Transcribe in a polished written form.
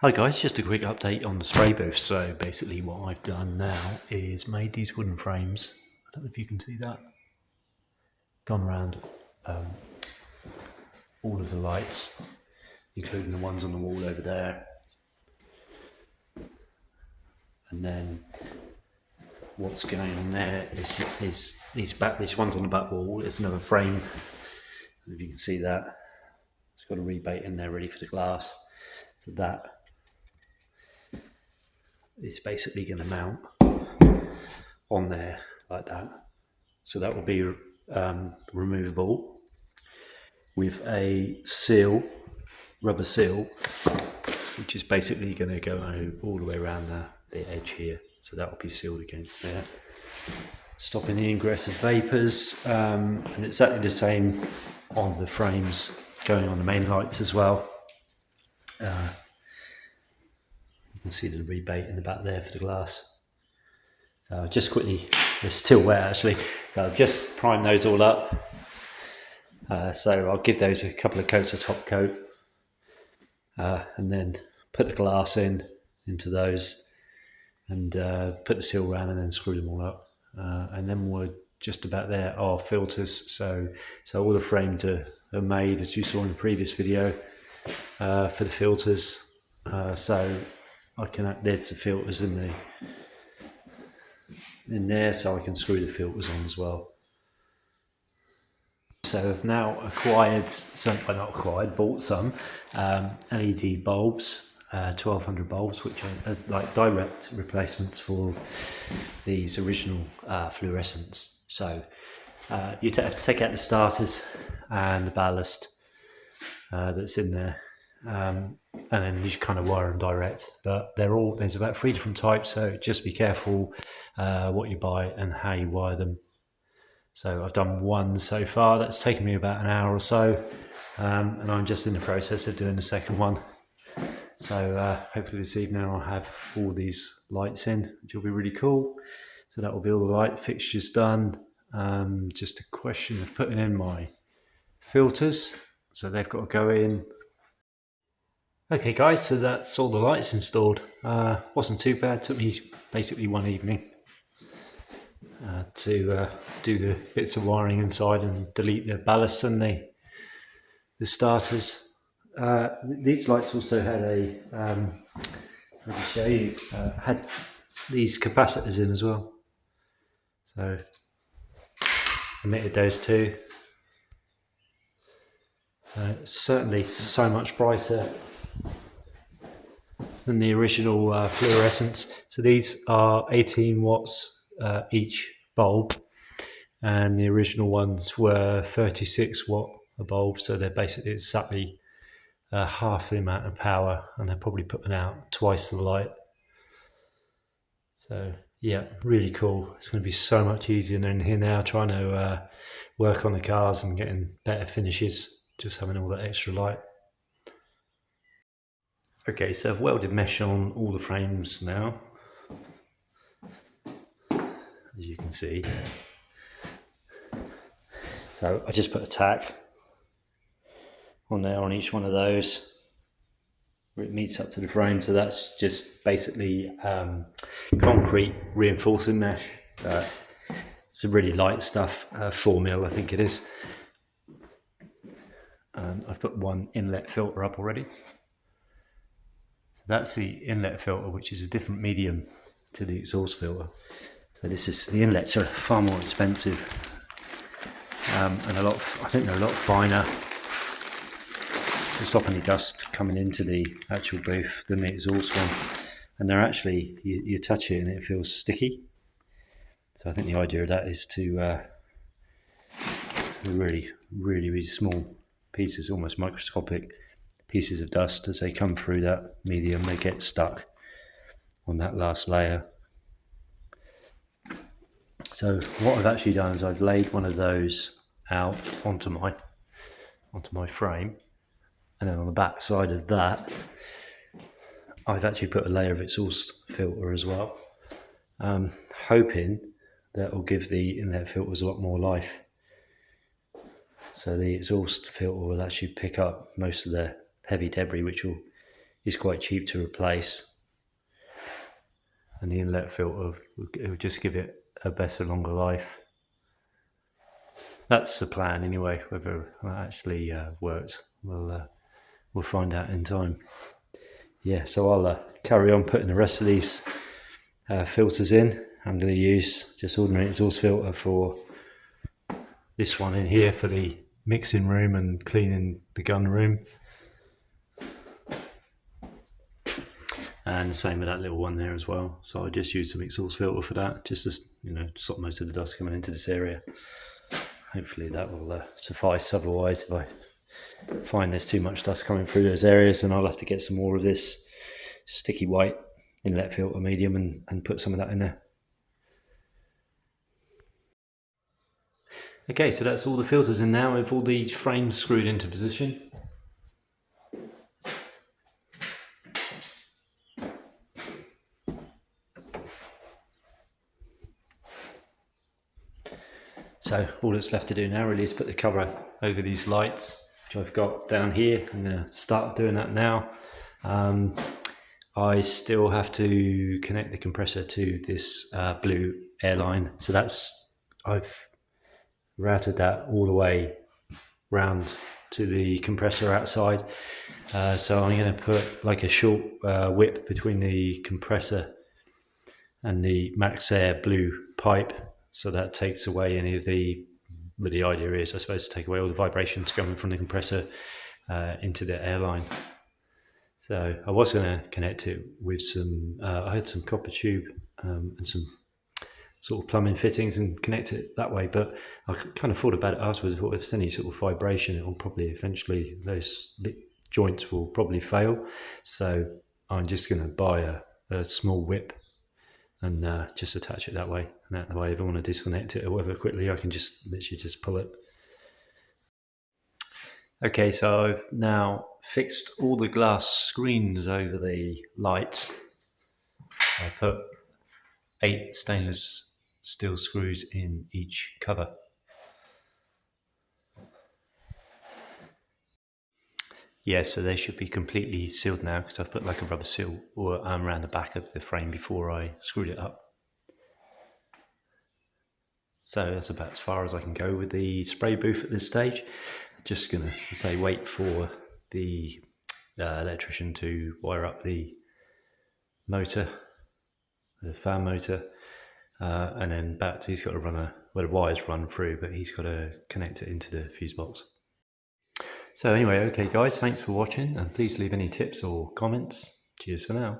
Hi guys, just a quick update on the spray booth. So basically what I've done now is made these wooden frames. I don't know if you can see that. Gone around all of the lights, including the ones on the wall over there. And then what's going on there is these ones on the back wall. It's another frame. If you can see that, it's got a rebate in there ready for the glass. So that is basically going to mount on there like that. So that will be removable with a seal, rubber seal, which is basically going to go all the way around the edge here. So that will be sealed against there, stopping the ingress of vapours. And exactly the same on the frames going on the main lights as well. You can see the rebate in the back there for the glass. So just quickly, they're still wet actually, so I've just primed those all up. So I'll give those a couple of coats of top coat, and then put the glass into those, and put the seal around, and then screw them all up. And then we're just about there. Our filters, so all the frames are made as you saw in the previous video for the filters. So I can there's the filters in there, so I can screw the filters on as well. So I've now bought some LED bulbs, 1200 bulbs, which are like direct replacements for these original fluorescents. So you have to take out the starters and the ballast that's in there, and then you kind of wire them direct. But there's about 3 different types, so just be careful what you buy and how you wire them. So I've done one so far. That's taken me about an hour or so, and I'm just in the process of doing the second one. So hopefully this evening I'll have all these lights in, which will be really cool. So that will be all the light fixtures done. Just a question of putting in my filters. So they've got to go in. Okay guys, so that's all the lights installed. Wasn't too bad, took me basically one evening to do the bits of wiring inside and delete the ballast and the starters. These lights also had let me show you, had these capacitors in as well. So omitted those two. Certainly so much brighter than the original fluorescents. So these are 18 watts each bulb, and the original ones were 36 watt a bulb, so they're basically exactly half the amount of power, and they're probably putting out twice the light. So yeah, really cool. It's going to be so much easier than here now, trying to work on the cars and getting better finishes, just having all that extra light. Okay, so I've welded mesh on all the frames now, as you can see. So I just put a tack on there on each one of those where it meets up to the frame. So that's just basically concrete reinforcing mesh. It's a really light stuff, 4mm I think it is. I've put one inlet filter up already. So that's the inlet filter, which is a different medium to the exhaust filter. So the inlets are far more expensive, and I think they're a lot finer to stop any dust coming into the actual booth than the exhaust one. And they're actually, you touch it and it feels sticky. So I think the idea of that is to really, really, really small pieces, almost microscopic pieces of dust, as they come through that medium, they get stuck on that last layer. So what I've actually done is I've laid one of those out onto my frame, and then on the back side of that I've actually put a layer of exhaust filter as well, hoping that will give the inlet filters a lot more life. So the exhaust filter will actually pick up most of the heavy debris, which will is quite cheap to replace, and the inlet filter will just give it a better, longer life. That's the plan anyway. Whether that actually works, we'll find out in time. Yeah, so I'll carry on putting the rest of these filters in. I'm going to use just ordinary exhaust filter for this one in here for the mixing room and cleaning the gun room, and the same with that little one there as well. So I just use some exhaust filter for that, just to stop most of the dust coming into this area. Hopefully that will suffice. Otherwise, if I find there's too much dust coming through those areas, then I'll have to get some more of this sticky white inlet filter medium and put some of that in there. Okay, so that's all the filters in now with all the frames screwed into position. So all that's left to do now really is put the cover over these lights, which I've got down here. I'm going to start doing that now. I still have to connect the compressor to this blue airline. So I've routed that all the way round to the compressor outside. So I'm going to put like a short whip between the compressor and the Maxxair blue pipe. So that takes away any of the idea is, I suppose, to take away all the vibrations coming from the compressor into the airline. So I was going to connect it with some, I had some copper tube and some sort of plumbing fittings and connect it that way. But I kind of thought about it afterwards. I thought if there's any sort of vibration, it will probably eventually, those joints will probably fail. So I'm just going to buy a small whip and just attach it that way. And that way, if I want to disconnect it or whatever quickly, I can just literally just pull it. Okay, so I've now fixed all the glass screens over the lights. I put 8 stainless steel screws in each cover. Yeah, so they should be completely sealed now because I've put like a rubber seal around the back of the frame before I screwed it up. So that's about as far as I can go with the spray booth at this stage. Just gonna wait for the electrician to wire up the motor, the fan motor, and then he's got to run the wires run through, but he's got to connect it into the fuse box. So anyway, okay guys, thanks for watching, and please leave any tips or comments. Cheers for now.